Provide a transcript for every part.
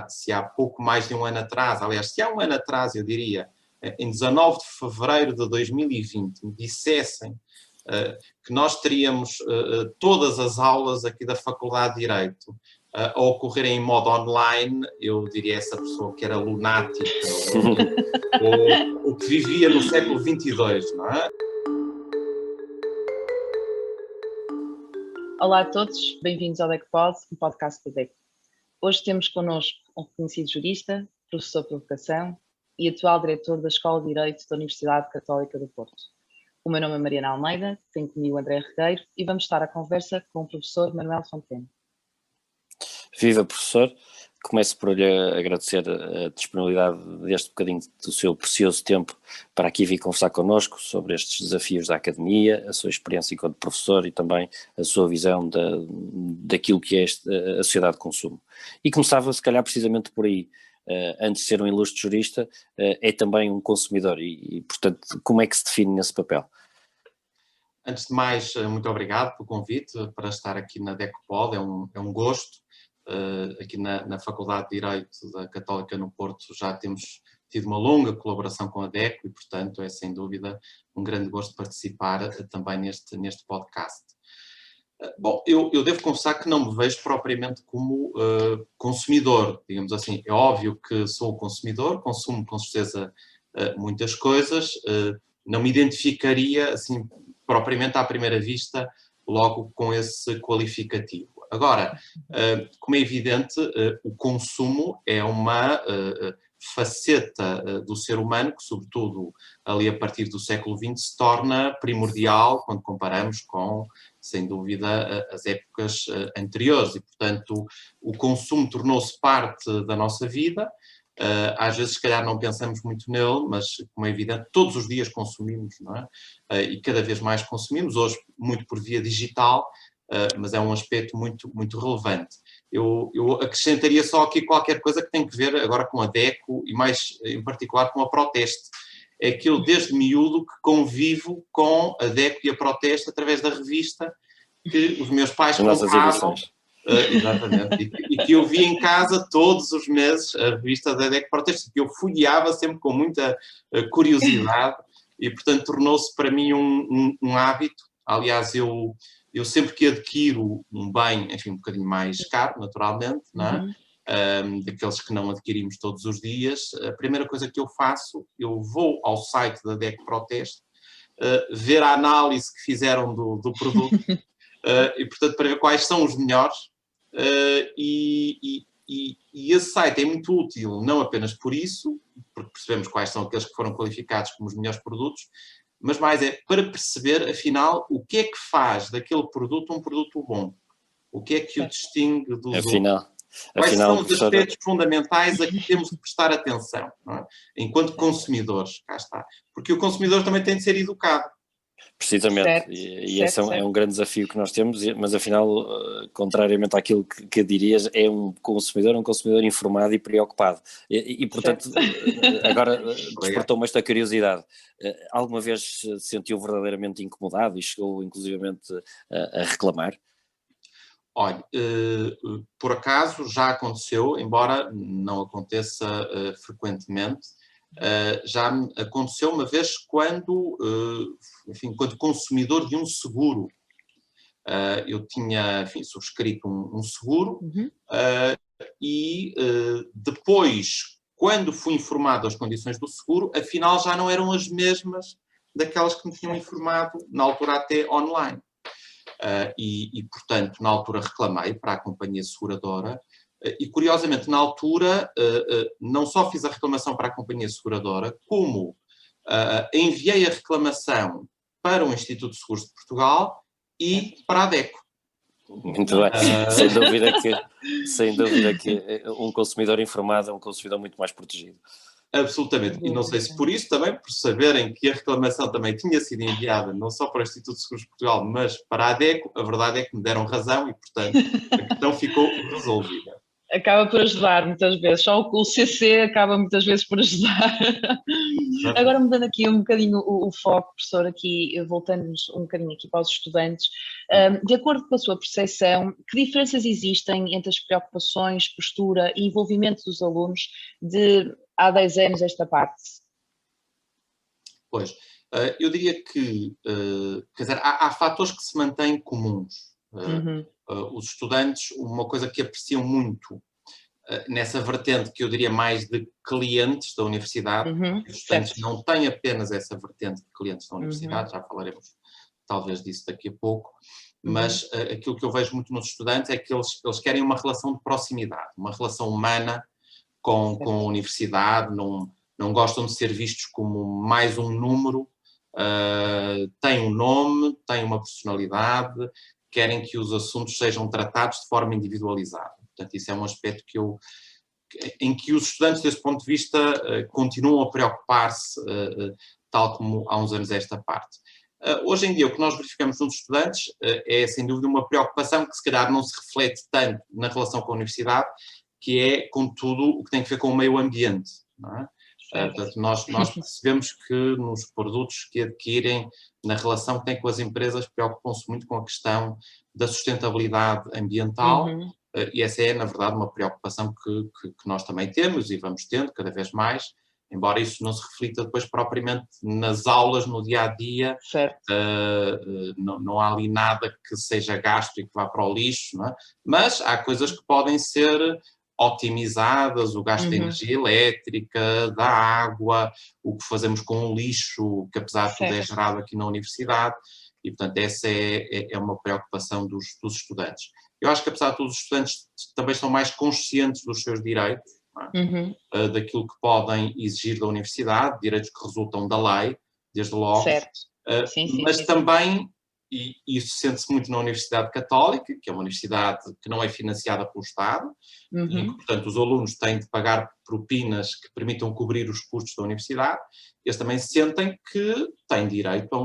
se há pouco mais de um ano atrás, aliás, se há um ano atrás, eu diria, em 19 de fevereiro de 2020, me dissessem que nós teríamos todas as aulas aqui da Faculdade de Direito a ocorrerem em modo online, eu diria a essa pessoa que era lunática ou que vivia no século XXII, não é? Olá a todos, bem-vindos ao DECPod, um podcast da DEC. Hoje temos connosco um reconhecido jurista, professor de educação e atual diretor da Escola de Direito da Universidade Católica do Porto. O meu nome é Mariana Almeida, tenho comigo André Regueiro e vamos estar à conversa com o professor Manuel Fontaine. Viva, professor. Começo por lhe agradecer a disponibilidade deste bocadinho do seu precioso tempo para aqui vir conversar connosco sobre estes desafios da academia, a sua experiência enquanto professor e também a sua visão daquilo que é a sociedade de consumo. E começava se calhar precisamente por aí, antes de ser um ilustre jurista, é também um consumidor e portanto, como é que se define nesse papel? Antes de mais, muito obrigado pelo convite para estar aqui na DECPod, é um gosto. Aqui na Faculdade de Direito da Católica no Porto já temos tido uma longa colaboração com a DECO e, portanto, é sem dúvida um grande gosto participar também neste podcast. Bom, eu devo confessar que não me vejo propriamente como consumidor, digamos assim. É óbvio que sou consumidor, consumo com certeza muitas coisas, não me identificaria assim propriamente à primeira vista logo com esse qualificativo. Agora, como é evidente, o consumo é uma faceta do ser humano que, sobretudo ali a partir do século XX, se torna primordial quando comparamos com, sem dúvida, as épocas anteriores. E, portanto, o consumo tornou-se parte da nossa vida. Às vezes, se calhar, não pensamos muito nele, mas, como é evidente, todos os dias consumimos, não é? E cada vez mais consumimos, hoje muito por via digital, mas é um aspecto muito, muito relevante. Eu acrescentaria só aqui qualquer coisa que tem que ver agora com a DECO e mais em particular com a Proteste. É que eu desde miúdo que convivo com a DECO e a Proteste através da revista que os meus pais compravam. Exatamente, e que eu vi em casa todos os meses a revista da DECO Proteste, que eu folheava sempre com muita curiosidade e portanto tornou-se para mim um hábito. Aliás, eu sempre que adquiro um bem, enfim, um bocadinho mais caro, naturalmente, não é? Daqueles que não adquirimos todos os dias, a primeira coisa que eu faço, eu vou ao site da DECO Proteste, ver a análise que fizeram do produto, e, portanto, para ver quais são os melhores, e esse site é muito útil, não apenas por isso, porque percebemos quais são aqueles que foram qualificados como os melhores produtos, mas mais é para perceber, afinal, o que é que faz daquele produto um produto bom. O que é que o distingue dos outros. Quais são os aspectos fundamentais a que temos de prestar atenção, não é? Enquanto consumidores, cá está. Porque o consumidor também tem de ser educado. Precisamente, certo, e esse é um grande desafio que nós temos, mas afinal, contrariamente àquilo que dirias, é um consumidor informado e preocupado. E portanto, agora despertou-me esta curiosidade. Alguma vez se sentiu verdadeiramente incomodado e chegou inclusivamente a reclamar? Olha, por acaso já aconteceu, embora não aconteça frequentemente. Já me aconteceu uma vez quando consumidor de um seguro. Eu tinha, enfim, subscrito um seguro, e depois, quando fui informado das condições do seguro, afinal já não eram as mesmas daquelas que me tinham informado, na altura até online. Portanto, na altura reclamei para a companhia seguradora. E, curiosamente, na altura, não só fiz a reclamação para a companhia seguradora, como enviei a reclamação para o Instituto de Seguros de Portugal e para a DECO. Muito bem, sem dúvida que um consumidor informado é um consumidor muito mais protegido. Absolutamente, e não sei se por isso também, por saberem que a reclamação também tinha sido enviada não só para o Instituto de Seguros de Portugal, mas para a DECO, a verdade é que me deram razão e, portanto, a questão ficou resolvida. Acaba por ajudar muitas vezes, só o CC acaba muitas vezes por ajudar. Agora mudando aqui um bocadinho o foco, professor, aqui voltando-nos um bocadinho aqui para os estudantes, de acordo com a sua percepção, que diferenças existem entre as preocupações, postura e envolvimento dos alunos de há 10 anos esta parte? Pois, eu diria que, quer dizer, há fatores que se mantêm comuns. Os estudantes, uma coisa que apreciam muito nessa vertente que eu diria mais de clientes da universidade, os estudantes certo. não têm apenas essa vertente de clientes da universidade, já falaremos talvez disso daqui a pouco, mas aquilo que eu vejo muito nos estudantes é que eles querem uma relação de proximidade, uma relação humana com a universidade, não gostam de ser vistos como mais um número, têm um nome, têm uma personalidade, querem que os assuntos sejam tratados de forma individualizada. Portanto, isso é um aspecto em que os estudantes, desse ponto de vista, continuam a preocupar-se, tal como há uns anos esta parte. Hoje em dia, o que nós verificamos nos estudantes é, sem dúvida, uma preocupação que se calhar não se reflete tanto na relação com a universidade, que é, contudo, o que tem a ver com o meio ambiente, não é? Portanto, nós percebemos que nos produtos que adquirem, na relação que têm com as empresas, preocupam-se muito com a questão da sustentabilidade ambiental, e essa é, na verdade, uma preocupação que nós também temos e vamos tendo cada vez mais, embora isso não se reflita depois propriamente nas aulas, no dia-a-dia, não há ali nada que seja gasto e que vá para o lixo, não é? Mas há coisas que podem ser otimizadas, o gasto de energia elétrica, da água, o que fazemos com o lixo, que apesar de tudo é gerado aqui na universidade, e portanto essa é uma preocupação dos estudantes. Eu acho que apesar de tudo os estudantes também estão mais conscientes dos seus direitos, daquilo que podem exigir da universidade, direitos que resultam da lei, desde logo, mas também, e isso sente-se muito na Universidade Católica, que é uma universidade que não é financiada pelo Estado, e que, portanto, os alunos têm de pagar propinas que permitam cobrir os custos da universidade, eles também sentem que têm direito a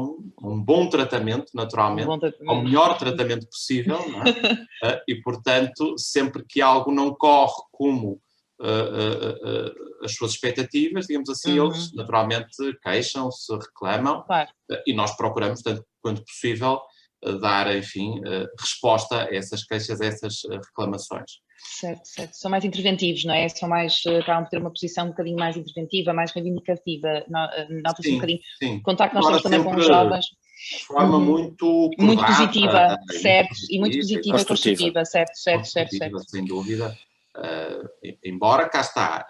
um bom tratamento, naturalmente, ao melhor tratamento possível, não é? E, portanto, sempre que algo não corre como as suas expectativas, digamos assim, eles naturalmente queixam-se, reclamam, e nós procuramos, tanto quanto possível, dar, enfim, resposta a essas queixas, a essas reclamações. Certo. São mais interventivos, não é? São mais, acabam por ter uma posição um bocadinho mais interventiva, mais reivindicativa, nota-se um bocadinho. Contacto nós temos também com os jovens. De forma muito positiva, certo, e muito positiva e construtiva, certo. Sem dúvida. Embora cá está,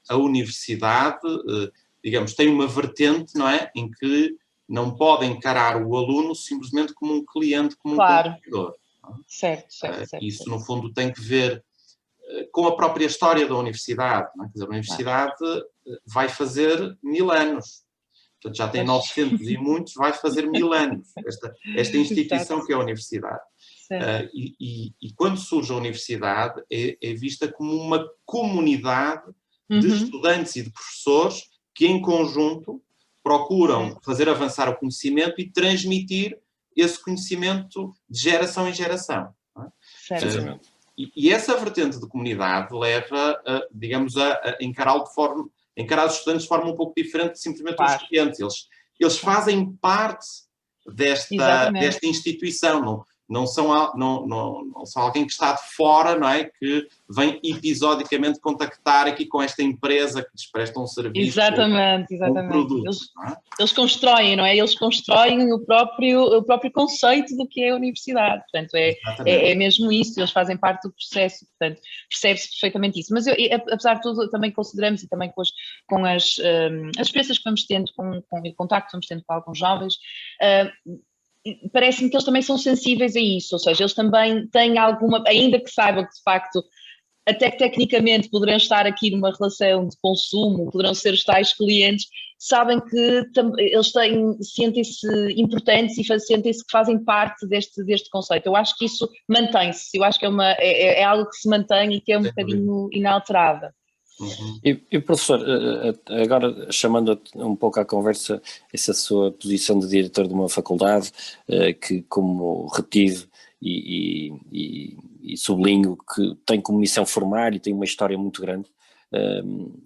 a universidade, digamos, tem uma vertente, não é, em que não pode encarar o aluno simplesmente como um cliente, como um consumidor. Certo. Isso, no fundo, tem que ver com a própria história da universidade. Não é? Quer dizer, a universidade vai fazer 1000 anos. Portanto, já tem 900 e muitos, vai fazer 1000 anos. Esta instituição que é a universidade. E quando surge a universidade é vista como uma comunidade de estudantes e de professores que em conjunto procuram fazer avançar o conhecimento e transmitir esse conhecimento de geração em geração. Não é? E essa vertente de comunidade leva, digamos, a encarar os estudantes de forma um pouco diferente de simplesmente os estudantes. Eles fazem parte desta instituição, não são alguém que está de fora, não é? Que vem episodicamente contactar aqui com esta empresa que lhes presta um serviço. Exatamente. Um produto, eles constroem, não é? Eles constroem o próprio conceito do que é a universidade. Portanto, é mesmo isso, eles fazem parte do processo, portanto, percebe-se perfeitamente isso. Mas apesar de tudo, também consideramos, e também com as experiências que vamos tendo, com o contacto que vamos tendo com alguns jovens, parece-me que eles também são sensíveis a isso, ou seja, eles também têm alguma, ainda que saibam que de facto até que tecnicamente poderão estar aqui numa relação de consumo, poderão ser os tais clientes, sabem que eles sentem-se importantes e sentem-se que fazem parte deste conceito. Eu acho que isso mantém-se, eu acho que é algo que se mantém e que é um bocadinho inalterável. E professor, agora chamando um pouco à conversa essa sua posição de diretor de uma faculdade, que como retive e sublinho que tem como missão formar e tem uma história muito grande.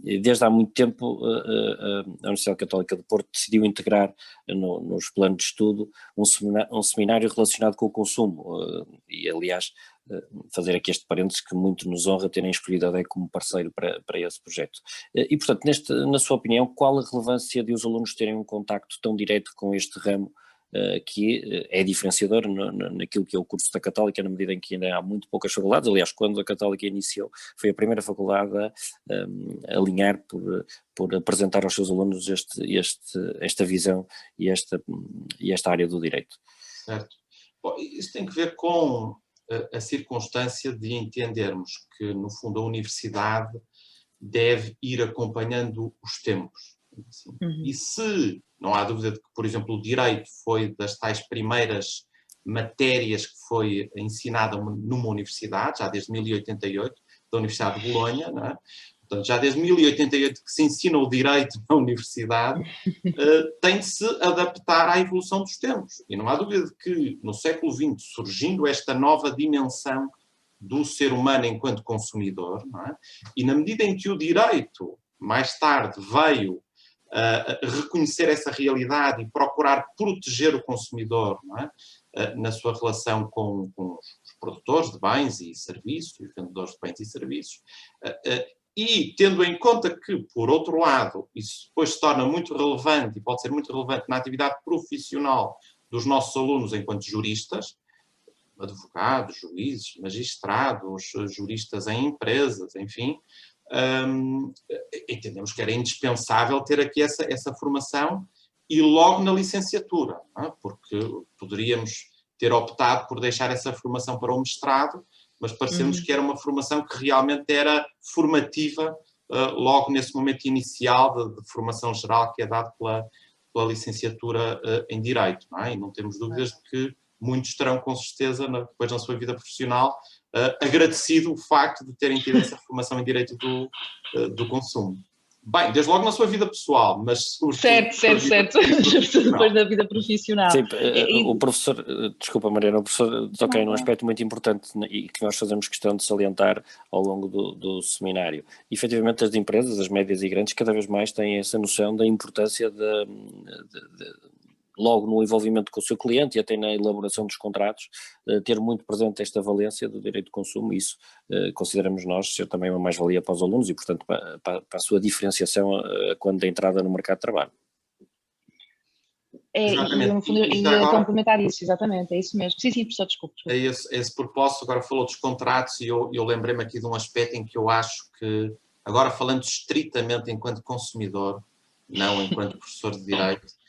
Desde há muito tempo a Universidade Católica do Porto decidiu integrar nos planos de estudo um seminário relacionado com o consumo e aliás fazer aqui este parênteses que muito nos honra terem escolhido a DEC como parceiro para esse projeto. E portanto, na sua opinião, qual a relevância de os alunos terem um contacto tão direto com este ramo que é diferenciador naquilo que é o curso da Católica, na medida em que ainda há muito poucas faculdades. Aliás, quando a Católica iniciou, foi a primeira faculdade a alinhar por apresentar aos seus alunos esta visão e esta área do direito. Certo. Bom, isso tem que ver com a circunstância de entendermos que, no fundo, a universidade deve ir acompanhando os tempos. Assim. E se, não há dúvida de que, por exemplo, o direito foi das tais primeiras matérias que foi ensinada numa universidade, já desde 1088, da Universidade de Bolonha, não é? Portanto, já desde 1088 que se ensina o direito na universidade, tem de se adaptar à evolução dos tempos. E não há dúvida de que, no século XX, surgindo esta nova dimensão do ser humano enquanto consumidor, não é? E na medida em que o direito, mais tarde, veio reconhecer essa realidade e procurar proteger o consumidor, não é? Na sua relação com os produtores de bens e serviços, os vendedores de bens e serviços, e tendo em conta que, por outro lado, isso depois se torna muito relevante e pode ser muito relevante na atividade profissional dos nossos alunos enquanto juristas, advogados, juízes, magistrados, juristas em empresas, enfim, entendemos que era indispensável ter aqui essa formação e logo na licenciatura, não é? Porque poderíamos ter optado por deixar essa formação para o mestrado, mas pareceu-nos que era uma formação que realmente era formativa logo nesse momento inicial de formação geral que é dado pela licenciatura em Direito, não é? E não temos dúvidas de que muitos terão com certeza, depois na sua vida profissional, agradecido o facto de terem tido essa formação em Direito do Consumo. Bem, desde logo na sua vida pessoal, mas... Certo. Depois da vida profissional. Sim, o professor, desculpa Mariana, o professor toca num aspecto muito importante e que nós fazemos questão de salientar ao longo do seminário. Efetivamente as empresas, as médias e grandes, cada vez mais têm essa noção da importância logo no envolvimento com o seu cliente e até na elaboração dos contratos, ter muito presente esta valência do direito de consumo, e isso consideramos nós ser também uma mais-valia para os alunos e, portanto, para a sua diferenciação quando da entrada no mercado de trabalho. E complementar isso, exatamente, é isso mesmo. Sim, professor, desculpe. É esse propósito, agora falou dos contratos e eu lembrei-me aqui de um aspecto em que eu acho que, agora falando estritamente enquanto consumidor, não enquanto professor de Direito,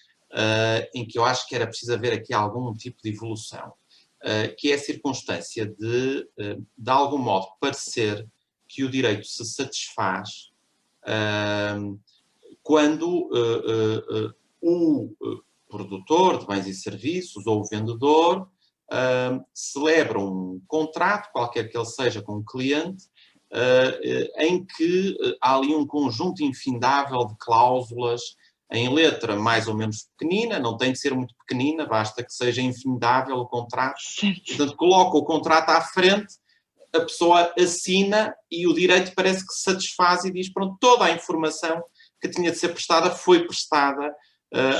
em que eu acho que era preciso haver aqui algum tipo de evolução, que é a circunstância de algum modo, parecer que o direito se satisfaz quando o produtor de bens e serviços ou o vendedor celebra um contrato, qualquer que ele seja, com o cliente, em que há ali um conjunto infindável de cláusulas em letra mais ou menos pequenina, não tem de ser muito pequenina, basta que seja infindável o contrato. Certo. Portanto, coloca o contrato à frente, a pessoa assina e o direito parece que se satisfaz e diz, pronto, toda a informação que tinha de ser prestada foi prestada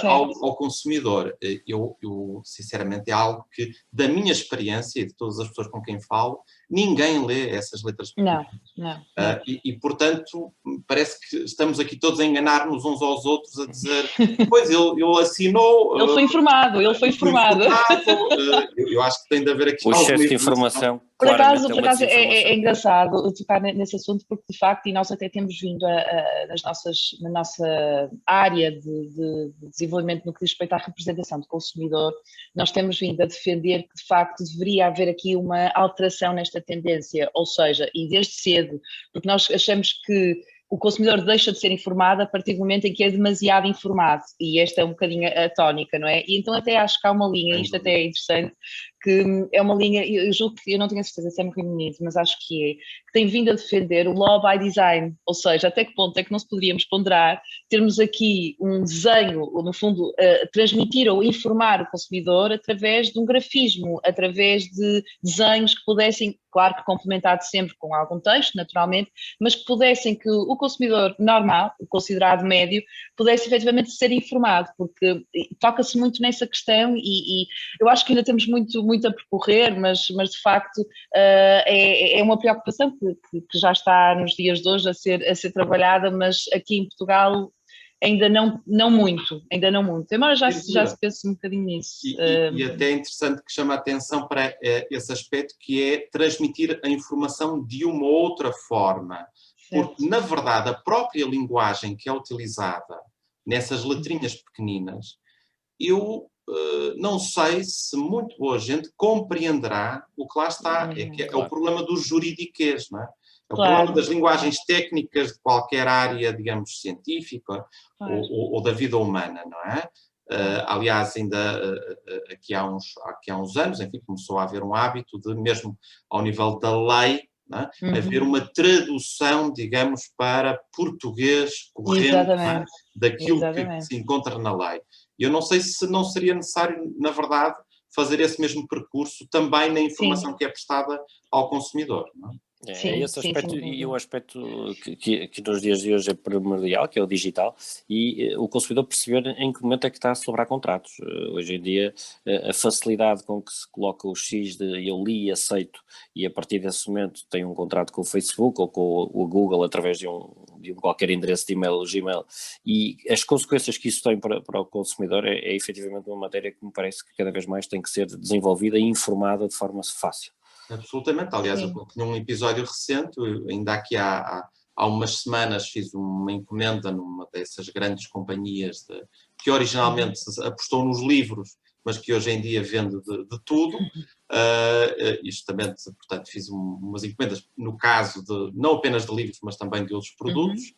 ao consumidor. Eu, sinceramente, é algo que, da minha experiência e de todas as pessoas com quem falo, ninguém lê essas letras pequenas. Não. E, portanto, parece que estamos aqui todos a enganar-nos uns aos outros, a dizer, pois, ele assinou... Ele foi informado. Eu acho que tem de haver aqui... O excesso de informação... Por acaso é engraçado tocar nesse assunto, porque de facto, e nós até temos vindo na nossa área de desenvolvimento no que diz respeito à representação do consumidor, nós temos vindo a defender que de facto deveria haver aqui uma alteração nesta tendência, ou seja, e desde cedo, porque nós achamos que o consumidor deixa de ser informado a partir do momento em que é demasiado informado, e esta é um bocadinho a tónica, não é? E então até acho que há uma linha, isto até é interessante, que é uma linha, eu julgo que, eu não tenho a certeza se é no Reino Unido, mas acho que tem vindo a defender o law by design, ou seja, até que ponto é que não se poderíamos ponderar termos aqui um desenho, ou no fundo, transmitir ou informar o consumidor através de um grafismo, através de desenhos que pudessem, claro que complementado sempre com algum texto, naturalmente, mas que pudessem que o consumidor normal, o considerado médio, pudesse efetivamente ser informado, porque toca-se muito nessa questão e eu acho que ainda temos muito a percorrer, mas de facto é uma preocupação que já está nos dias de hoje a ser trabalhada, mas aqui em Portugal ainda não muito, embora já se pense um bocadinho nisso. E até é interessante que chama a atenção para esse aspecto, que é transmitir a informação de uma outra forma. Porque, na verdade, a própria linguagem que é utilizada nessas letrinhas pequeninas, eu não sei se muito boa gente compreenderá o que lá está. É o problema do juridiquês, não é? É o problema das linguagens técnicas de qualquer área, digamos, científica ou da vida humana, não é? Aliás, ainda aqui há uns anos, enfim, começou a haver um hábito de, mesmo ao nível da lei, haver uma tradução, digamos, para português corrente daquilo que se encontra na lei. E eu não sei se não seria necessário, na verdade, fazer esse mesmo percurso também na informação que é prestada ao consumidor. Não é? Esse aspecto e o aspecto que nos dias de hoje é primordial, que é o digital, e o consumidor perceber em que momento é que está a sobrar contratos. Hoje em dia, a facilidade com que se coloca o X de eu li e aceito, e a partir desse momento tem um contrato com o Facebook ou com o Google através de um qualquer endereço de e-mail ou Gmail, e as consequências que isso tem para o consumidor é efetivamente uma matéria que me parece que cada vez mais tem que ser desenvolvida e informada de forma fácil. Absolutamente. Aliás, eu tinha um episódio recente, ainda aqui há umas semanas fiz uma encomenda numa dessas grandes companhias que originalmente apostou nos livros, mas que hoje em dia vende de tudo. Justamente, portanto, fiz umas encomendas, no caso, não apenas de livros, mas também de outros produtos.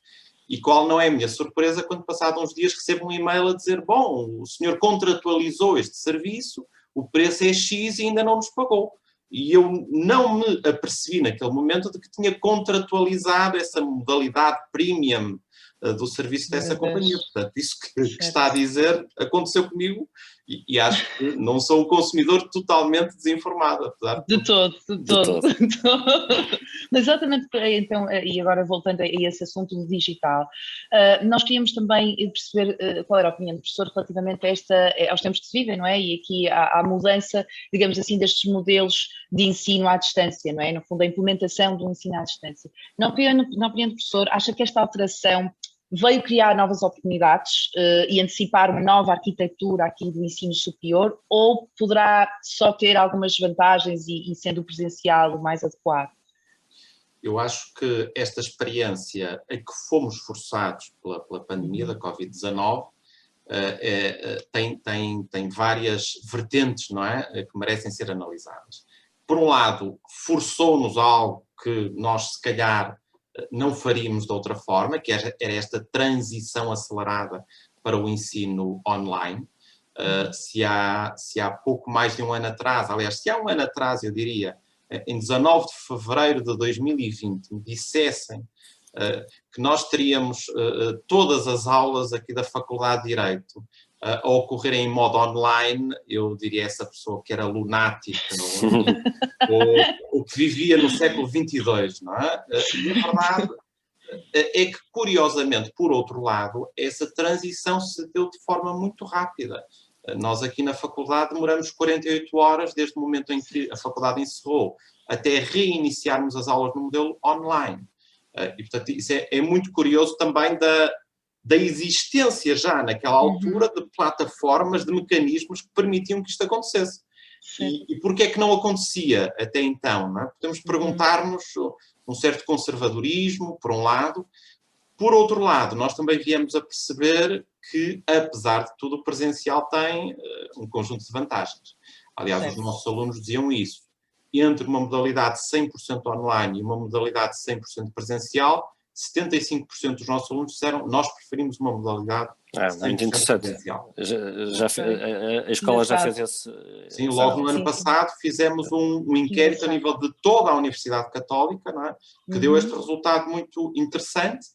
E qual não é a minha surpresa quando, passado uns dias, recebo um e-mail a dizer: bom, o senhor contratualizou este serviço, o preço é X e ainda não nos pagou. E eu não me apercebi naquele momento de que tinha contratualizado essa modalidade premium do serviço dessa companhia. Portanto, isso que está a dizer aconteceu comigo e acho que não sou um consumidor totalmente desinformado. Apesar de todo. Mas exatamente, então, e agora voltando a esse assunto do digital, nós queríamos também perceber qual era a opinião do professor relativamente aos tempos que se vivem, não é? E aqui à mudança, digamos assim, destes modelos de ensino à distância, não é? No fundo, a implementação do ensino à distância. Na opinião do professor, acha que esta alteração veio criar novas oportunidades e antecipar uma nova arquitetura aqui do ensino superior, ou poderá só ter algumas vantagens e sendo o presencial o mais adequado? Eu acho que esta experiência a que fomos forçados pela pandemia da Covid-19 tem várias vertentes, não é? Que merecem ser analisadas. Por um lado, forçou-nos a algo que nós, se calhar, não faríamos de outra forma, que era esta transição acelerada para o ensino online. Se há pouco mais de um ano atrás, aliás, se há um ano atrás, eu diria, em 19 de fevereiro de 2020, me dissessem que nós teríamos todas as aulas aqui da Faculdade de Direito a ocorrerem em modo online, eu diria essa pessoa que era lunática ou que vivia no século XXII, não é? E a verdade é que, curiosamente, por outro lado, essa transição se deu de forma muito rápida. Nós aqui na faculdade demoramos 48 horas desde o momento em que a faculdade encerrou até reiniciarmos as aulas no modelo online. E, portanto, isso é muito curioso também da existência já naquela altura de plataformas, de mecanismos que permitiam que isto acontecesse. E porquê é que não acontecia até então? Não é? Podemos perguntar-nos um certo conservadorismo, por um lado. Por outro lado, nós também viemos a perceber que, apesar de tudo, o presencial tem um conjunto de vantagens. Aliás, os nossos alunos diziam isso. Entre uma modalidade 100% online e uma modalidade 100% presencial, 75% dos nossos alunos disseram nós preferimos uma modalidade muito interessante. presencial. A escola já fez esse... Sim, logo no ano passado fizemos um inquérito a nível de toda a Universidade Católica, não é? Que deu este resultado muito interessante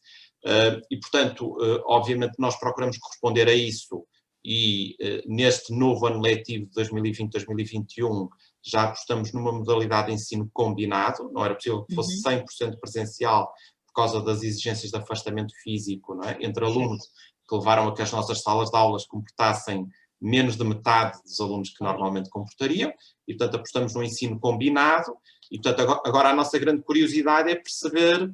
e, portanto, obviamente nós procuramos corresponder a isso e neste novo ano letivo de 2020-2021 já apostamos numa modalidade de ensino combinado, não era possível que fosse 100% presencial por causa das exigências de afastamento físico, não é? Entre alunos que levaram a que as nossas salas de aulas comportassem menos de metade dos alunos que normalmente comportariam, e portanto apostamos no ensino combinado, e portanto agora a nossa grande curiosidade é perceber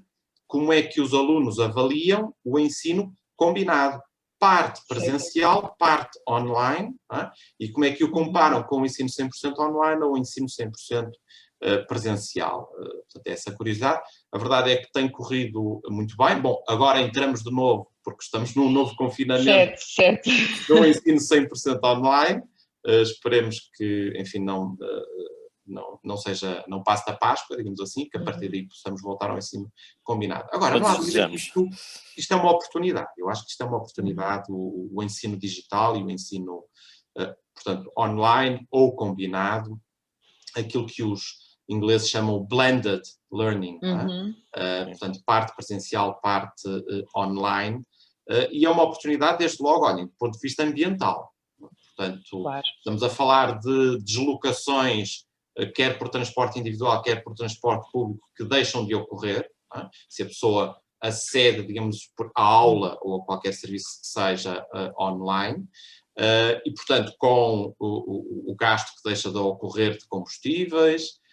como é que os alunos avaliam o ensino combinado. Parte presencial, parte online, e como é que o comparam com o ensino 100% online ou o ensino 100% presencial. Portanto, é essa curiosidade. A verdade é que tem corrido muito bem. Bom, agora entramos de novo, porque estamos num novo confinamento certo. no ensino 100% online. Esperemos que, enfim, não passe da Páscoa, digamos assim, que a partir daí possamos voltar ao ensino combinado. Agora, não há dúvida que isto é uma oportunidade. Eu acho que isto é uma oportunidade, o ensino digital e o ensino, portanto, online ou combinado, aquilo que os ingleses chamam blended learning, portanto, parte presencial, parte online, e é uma oportunidade, desde logo, olhem, do ponto de vista ambiental. Portanto, estamos a falar de deslocações, quer por transporte individual, quer por transporte público, que deixam de ocorrer, se a pessoa acede, digamos, à aula ou a qualquer serviço que seja online, e, portanto, com o gasto que deixa de ocorrer de combustíveis,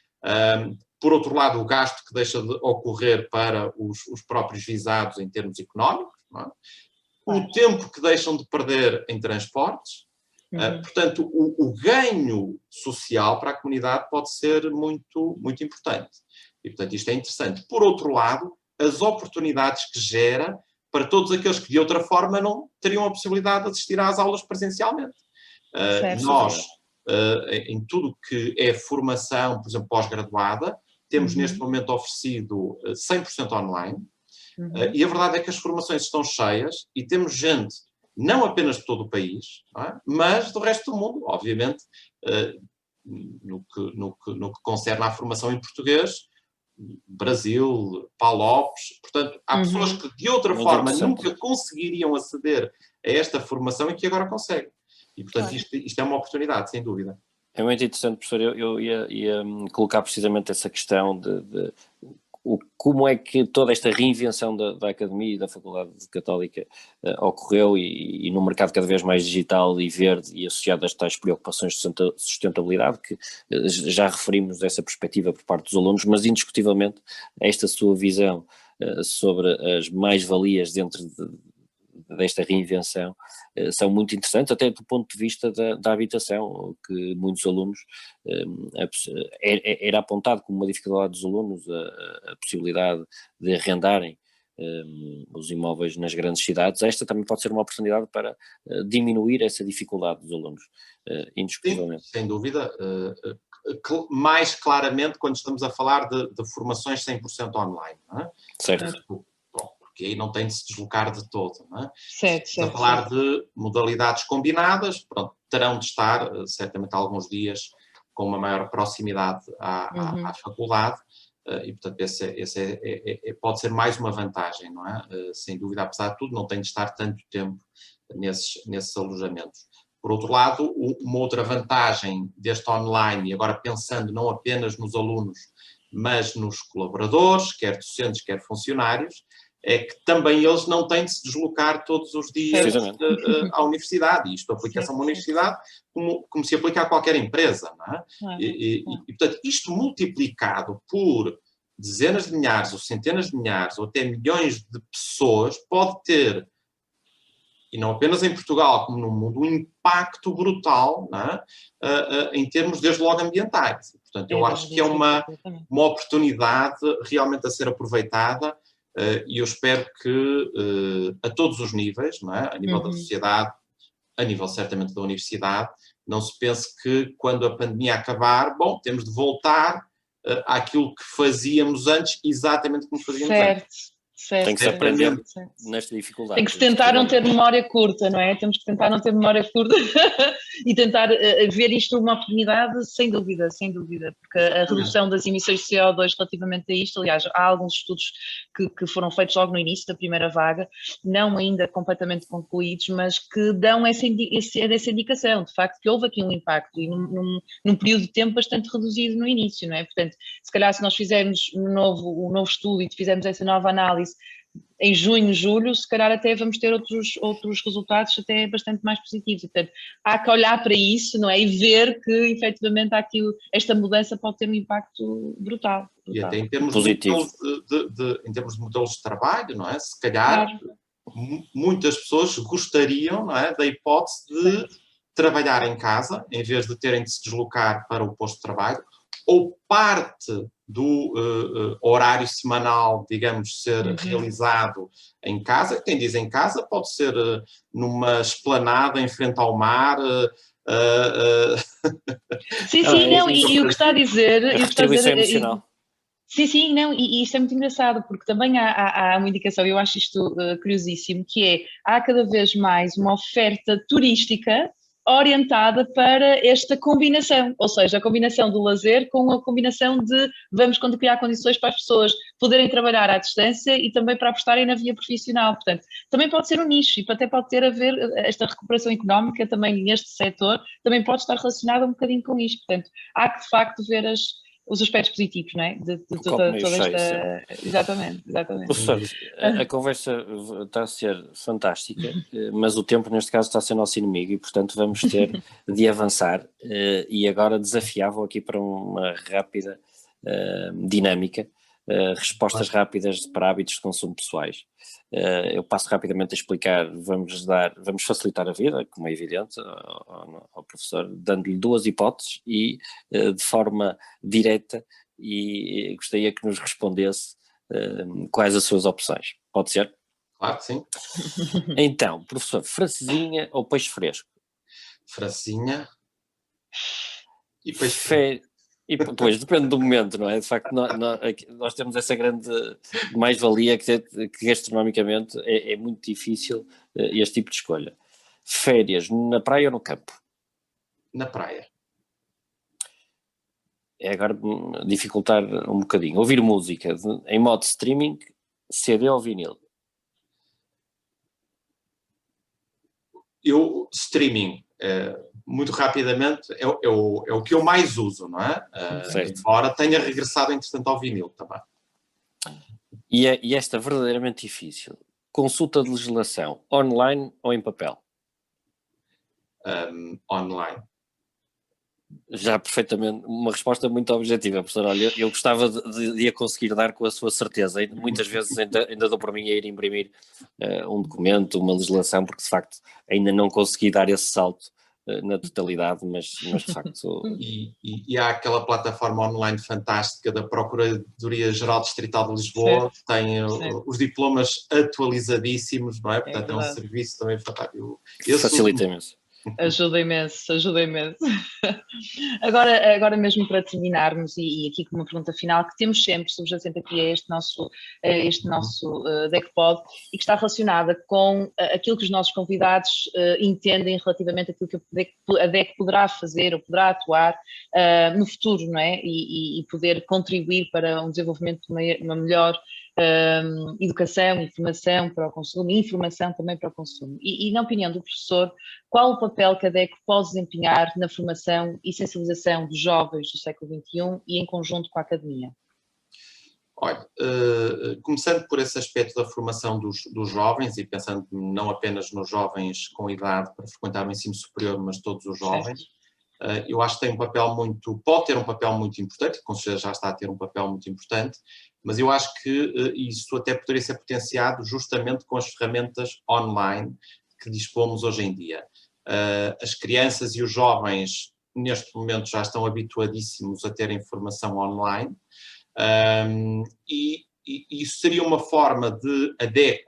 por outro lado, o gasto que deixa de ocorrer para os próprios visados em termos económicos, o tempo que deixam de perder em transportes. Portanto, o ganho social para a comunidade pode ser muito, muito importante. E, portanto, isto é interessante. Por outro lado, as oportunidades que gera para todos aqueles que, de outra forma, não teriam a possibilidade de assistir às aulas presencialmente. Nós, em tudo que é formação, por exemplo, pós-graduada, temos neste momento oferecido 100% online. E a verdade é que as formações estão cheias e temos gente não apenas de todo o país, mas do resto do mundo, obviamente, no que concerne à formação em português, Brasil, Palopes, portanto, há pessoas que de outra forma nunca conseguiriam aceder a esta formação e que agora conseguem. E, portanto, isto é uma oportunidade, sem dúvida. É muito interessante, professor, eu ia colocar precisamente essa questão de como é que toda esta reinvenção da Academia e da Faculdade Católica ocorreu e no mercado cada vez mais digital e verde e associado a estas preocupações de sustentabilidade, que já referimos essa perspectiva por parte dos alunos, mas indiscutivelmente esta sua visão sobre as mais-valias dentro desta reinvenção são muito interessantes, até do ponto de vista da habitação, que muitos alunos, era apontado como uma dificuldade dos alunos a possibilidade de arrendarem os imóveis nas grandes cidades. Esta também pode ser uma oportunidade para diminuir essa dificuldade dos alunos, indiscutivelmente. Sim, sem dúvida. Mais claramente quando estamos a falar de formações 100% online, não é? Certo. Porque aí não tem de se deslocar de todo, não é? Certo. A falar de modalidades combinadas, pronto, terão de estar certamente alguns dias com uma maior proximidade à faculdade, e portanto esse pode ser mais uma vantagem, não é? Sem dúvida, apesar de tudo, não tem de estar tanto tempo nesses alojamentos. Por outro lado, uma outra vantagem deste online, e agora pensando não apenas nos alunos, mas nos colaboradores, quer docentes, quer funcionários, é que também eles não têm de se deslocar todos os dias à universidade. E isto aplica-se a uma universidade como se aplica a qualquer empresa, não é? E, portanto, isto multiplicado por dezenas de milhares, ou centenas de milhares, ou até milhões de pessoas, pode ter, e não apenas em Portugal, como no mundo, um impacto brutal, não é? Em termos, desde logo, ambientais. Portanto, eu acho que é uma oportunidade realmente a ser aproveitada. E eu espero que a todos os níveis, não é? A nível da sociedade, a nível certamente da universidade, não se pense que quando a pandemia acabar, bom, temos de voltar àquilo que fazíamos antes, exatamente como fazíamos antes. Certo, Tem que se certo, aprender certo. nesta dificuldade. Tem que se tentar não ter memória curta, não é? Temos que tentar não ter memória curta e tentar ver isto uma oportunidade, sem dúvida, porque a redução das emissões de CO2 relativamente a isto, aliás, há alguns estudos que foram feitos logo no início da primeira vaga, não ainda completamente concluídos, mas que dão essa indicação, de facto, que houve aqui um impacto e num período de tempo bastante reduzido no início, não é? Portanto, se calhar se nós fizermos um novo estudo e fizermos essa nova análise em junho, julho, se calhar até vamos ter outros resultados até bastante mais positivos. Portanto, há que olhar para isso, não é? E ver que efetivamente esta mudança pode ter um impacto brutal. E até em termos positivo. em termos de modelos de trabalho, não é? Se calhar muitas pessoas gostariam, não é, da hipótese de trabalhar em casa, em vez de terem de se deslocar para o posto de trabalho, ou parte do horário semanal, digamos, ser realizado em casa. Quem diz em casa pode ser numa esplanada em frente ao mar. Sim, não, e o que está a dizer... A retribuição emocional. Sim, não, e isto é muito engraçado, porque também há uma indicação, eu acho isto curiosíssimo, que é, há cada vez mais uma oferta turística orientada para esta combinação, ou seja, a combinação do lazer com a combinação de vamos criar condições para as pessoas poderem trabalhar à distância e também para apostarem na via profissional. Portanto, também pode ser um nicho e até pode ter a ver, esta recuperação económica também neste setor, também pode estar relacionada um bocadinho com isto. Portanto, há que de facto ver os aspectos positivos, não é? De toda esta... Exatamente. Professor, a conversa está a ser fantástica, mas o tempo neste caso está a ser nosso inimigo e portanto vamos ter de avançar e agora desafiava aqui para uma rápida dinâmica, respostas rápidas para hábitos de consumo pessoais. Eu passo rapidamente a explicar, vamos facilitar a vida, como é evidente, ao professor, dando-lhe duas hipóteses e de forma direta, e gostaria que nos respondesse quais as suas opções. Pode ser? Claro que sim. Então, professor, francesinha ou peixe fresco? Francesinha e peixe fresco. E depois, depende do momento, não é? De facto, nós temos essa grande mais-valia que gastronomicamente é muito difícil este tipo de escolha. Férias na praia ou no campo? Na praia. É agora dificultar um bocadinho. Ouvir música em modo streaming, CD ou vinil? Streaming, muito rapidamente, é o que eu mais uso, não é? Embora tenha regressado, entretanto, ao vinil também. E esta verdadeiramente difícil. Consulta de legislação, online ou em papel? Online. Já perfeitamente, uma resposta muito objetiva, professor. Olha, eu gostava de a conseguir dar com a sua certeza. Muitas vezes ainda dou por mim a ir imprimir um documento, uma legislação, porque de facto ainda não consegui dar esse salto na totalidade, mas de facto... E há aquela plataforma online fantástica da Procuradoria-Geral Distrital de Lisboa, que tem os diplomas atualizadíssimos, não é? Portanto, é um serviço também fantástico. Facilita imenso. Ajuda imenso. Agora mesmo para terminarmos, e aqui com uma pergunta final que temos sempre subjacente aqui a este nosso DECPOD e que está relacionada com aquilo que os nossos convidados entendem relativamente àquilo que a DEC poderá fazer ou poderá atuar no futuro, não é? E poder contribuir para um desenvolvimento de uma melhor educação, informação para o consumo e informação também para o consumo. E na opinião do professor, qual o papel que a DEC pode desempenhar na formação e sensibilização dos jovens do século XXI e em conjunto com a academia? Olha, começando por esse aspecto da formação dos jovens e pensando não apenas nos jovens com idade para frequentar o ensino superior, mas todos os jovens, eu acho que pode ter um papel muito importante, com certeza já está a ter um papel muito importante, mas eu acho que isso até poderia ser potenciado justamente com as ferramentas online que dispomos hoje em dia. As crianças e os jovens, neste momento, já estão habituadíssimos a terem formação online, e isso seria uma forma de a DEC,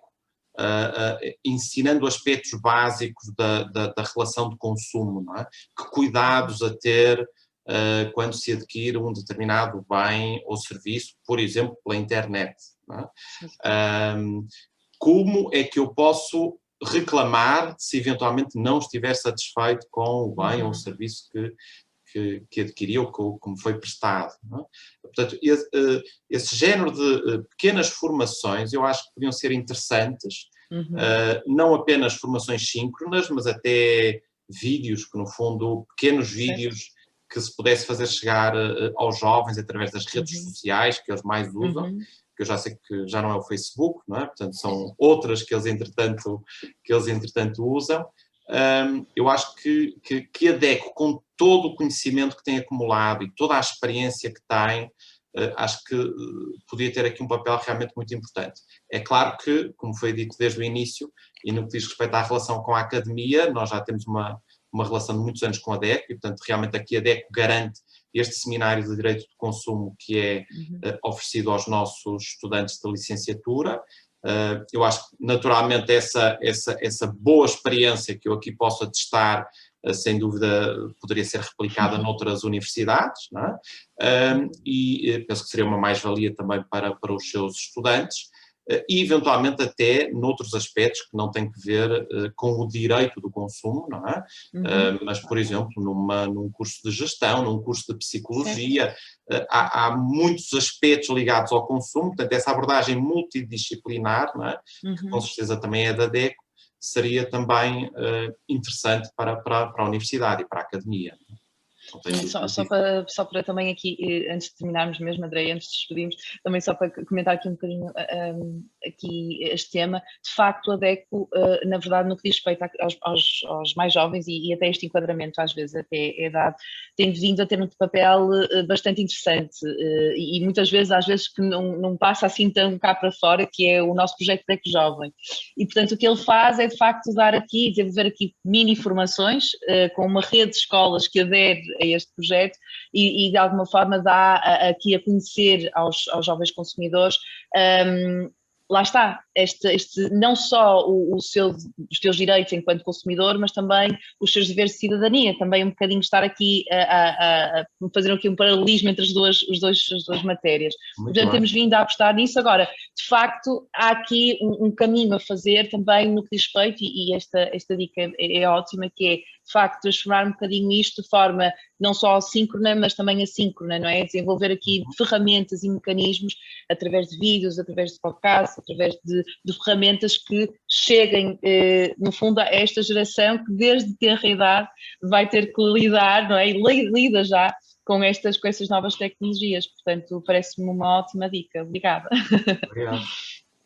ensinando aspectos básicos da relação de consumo, não é? Que cuidados a ter quando se adquire um determinado bem ou serviço, por exemplo, pela internet. Não é? Como é que eu posso reclamar se eventualmente não estiver satisfeito com o bem ou o serviço que adquiri ou que me foi prestado. Não é? Portanto, esse género de pequenas formações eu acho que podiam ser interessantes, não apenas formações síncronas, mas até vídeos, que no fundo, pequenos vídeos que se pudesse fazer chegar aos jovens através das redes sociais que eles mais usam, que eu já sei que já não é o Facebook, não é? Portanto, são outras que eles entretanto usam. Eu acho que a DECO, com todo o conhecimento que tem acumulado e toda a experiência que tem, acho que podia ter aqui um papel realmente muito importante. É claro que, como foi dito desde o início, e no que diz respeito à relação com a academia, nós já temos uma relação de muitos anos com a DECO e, portanto, realmente aqui a DECO garante este seminário de Direito do Consumo que é oferecido aos nossos estudantes de licenciatura. Eu acho que, naturalmente, essa boa experiência que eu aqui posso atestar, sem dúvida, poderia ser replicada noutras universidades, não é? E penso que seria uma mais-valia também para os seus estudantes, e eventualmente até noutros aspectos que não têm que ver com o direito do consumo, não é? Mas, por exemplo, num curso de gestão, num curso de psicologia, há muitos aspectos ligados ao consumo, portanto essa abordagem multidisciplinar, não é? Que com certeza também é da DECO, seria também interessante para a universidade e para a academia. Só para também aqui, antes de terminarmos mesmo, André, antes de despedirmos, também só para comentar aqui um bocadinho aqui este tema, de facto a DECO, na verdade, no que diz respeito aos mais jovens e até este enquadramento às vezes até é dado, tem vindo a ter um papel bastante interessante e muitas vezes, às vezes que não passa assim tão cá para fora, que é o nosso projeto DECO Jovem. E portanto o que ele faz é de facto dar aqui, desenvolver aqui mini formações com uma rede de escolas que adere a este projeto e de alguma forma dá aqui a conhecer aos jovens consumidores, lá está, não só os teus direitos enquanto consumidor, mas também os seus deveres de cidadania, também um bocadinho estar aqui a fazer aqui um paralelismo entre as duas matérias. Portanto, temos vindo a apostar nisso. Agora, de facto, há aqui um caminho a fazer também no que diz respeito, e esta dica é ótima, que é, de facto, transformar um bocadinho isto de forma não só síncrona, mas também assíncrona, não é? Desenvolver aqui ferramentas e mecanismos através de vídeos, através de podcasts, através de ferramentas que cheguem, no fundo, a esta geração que desde tenra idade vai ter que lidar, não é? E lida já com essas novas tecnologias. Portanto, parece-me uma ótima dica. Obrigada. Obrigado.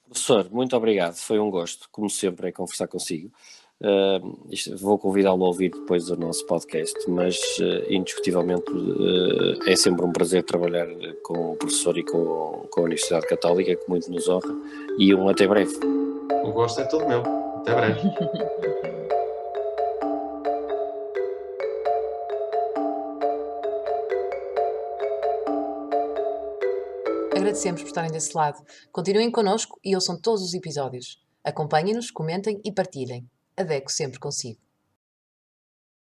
Professor, muito obrigado. Foi um gosto, como sempre, conversar consigo. Vou convidá-lo a ouvir depois o nosso podcast, mas indiscutivelmente é sempre um prazer trabalhar com o professor e com a Universidade Católica, que muito nos honra, e até breve. O gosto é todo meu. Até breve. Agradecemos por estarem desse lado. Continuem connosco e ouçam todos os episódios. Acompanhem-nos, comentem e partilhem. A DECO sempre consigo.